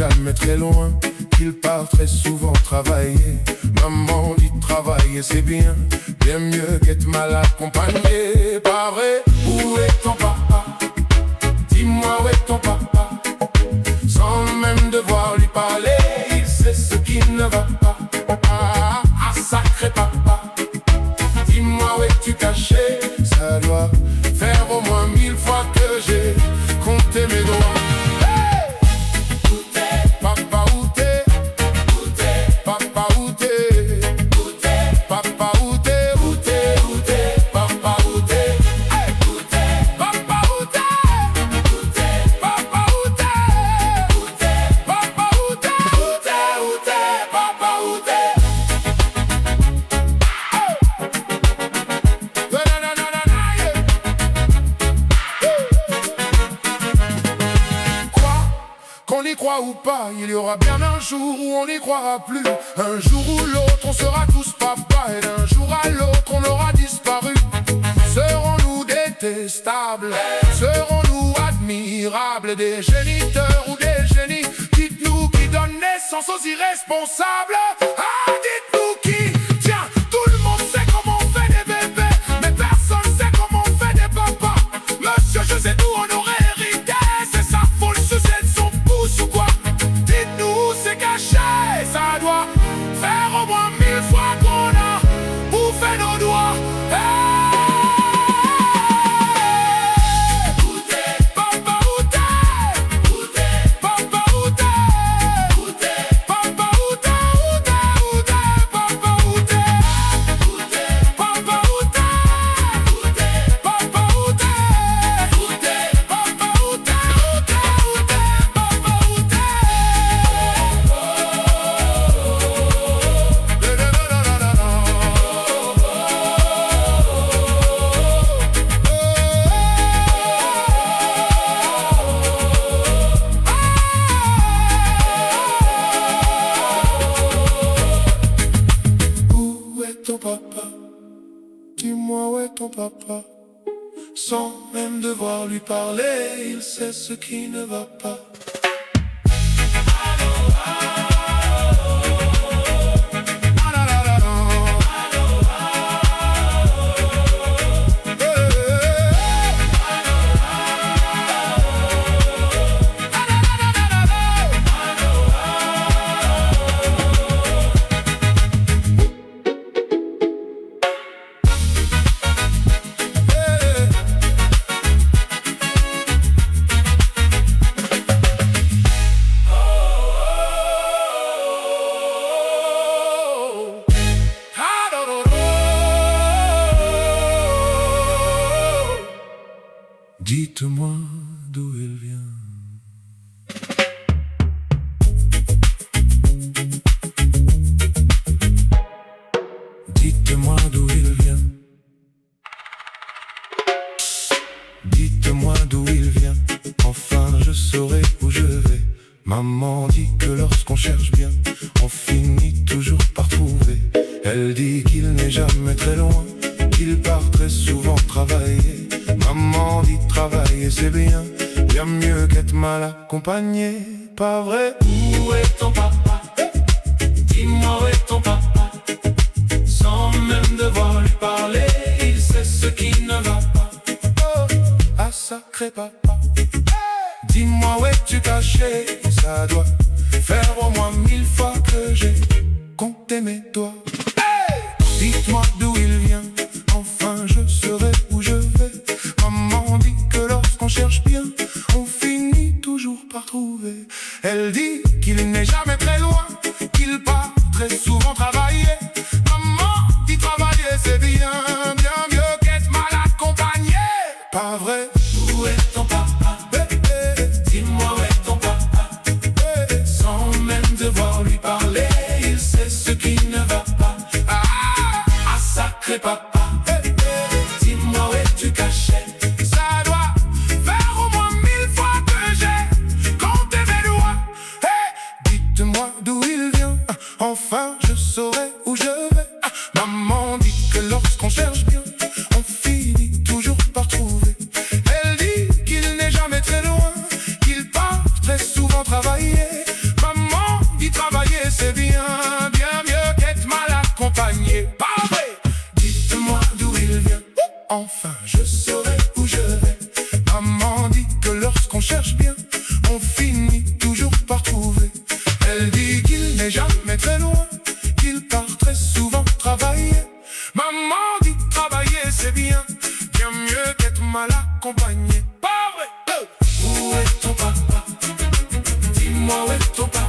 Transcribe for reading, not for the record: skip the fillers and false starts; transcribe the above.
jamais très loin, qu'il part très souvent travailler. Maman dit travailler c'est bien, bien mieux qu'être mal accompagné. Pas vrai? Où est ton papa? Dis-moi où est ton papa? Sans même devoir lui parler, il sait ce qui ne va pas. Ah, sacré papa, dis-moi où es-tu caché? Ça doit faire au moins 1000 fois que j'ai compté mes doigts. Hey! Où t'es? Papa, où t'es? Où t'es? Papa, où t'es? Où t'es? Papa, où t'es? Où t'es? Où t'es? Papa, où t'es? Hey! Où t'es? Papa, où t'es? Où t'es? Papa, où t'es? Où t'es? Papa, où t'es? Où t'es? Où t'es? Papa, où t'es? Qu'on y croit ou pas, il y aura bien un jour où on n'y croira plus. Un jour ou l'autre, on sera tous papa, et d'un jour à l'autre, on aura disparu. Serons-nous détestables? Serons-nous admirables? Des géniteurs ou des génies? Dites-nous qui donne naissance aux irresponsables. Ah, dites-nous qui? Tiens, tout le monde sait comment on fait des bébés, mais personne sait comment on fait des papas. Monsieur, je sais d'où on aurait hérité, c'est ça, faut le sucer de son pouce ou quoi? Dites-nous, c'est caché, ça doit faire au moins 1000 fois qu'on a bouffé nos doigts. Hey! Où t'es? Papa, où t'es? Où t'es? Papa, où t'es? Où t'es? Papa, où t'es? Où t'es? Où t'es? Papa, où t'es? Où t'es? Papa, où t'es? Où t'es? Papa, où t'es? Où t'es? Papa, où t'es? Où t'es? Où t'es? Papa, où t'es? Où est ton papa? Dis-moi où est ton papa? Sans même devoir lui parler, il sait ce qui ne va pas. Dites-moi d'où il vient. Dites-moi d'où il vient. Dites-moi d'où il vient. Enfin je saurai où je vais. Maman dit que lorsqu'on cherche bien, on finit toujours par trouver. Elle dit qu'il n'est jamais très loin, qu'il part très souvent travailler. Maman dit travailler c'est bien, bien mieux qu'être mal accompagné. Pas vrai? Où est ton papa? Dis-moi où est ton papa? Sans même devoir lui parler, il sait ce qui ne va pas. Oh, ah sacré papa, dis-moi où es-tu caché? Ça doit faire au moins 1000 fois que j'ai compté mes doigts. Hey! Dites-moi d'où il vient, enfin je saurai où je vais. Maman dit que lorsqu'on cherche bien, on finit toujours par trouver. Elle dit qu'il n'est jamais très loin, qu'il part très souvent travailler. Maman dit travailler c'est bien, bien mieux qu'être mal accompagné. Pas vrai? Où est ton papa? Dis-moi où est ton papa? Sans même devoir lui parler, il sait ce qui ne va pas. Ah, sacré papa, dis-moi où es-tu caché? Ça doit faire au moins 1000 fois que j'ai compté mes doigts. Hey, dites-moi d'où il vient, enfin je saurai. lorsqu'on cherche bien, on finit toujours par trouver. Elle dit qu'il n'est jamais très loin, qu'il part très souvent travailler. Maman dit travailler c'est bien, bien mieux qu'être mal accompagné. Pas vrai? Où est ton papa? Dis-moi où est ton papa?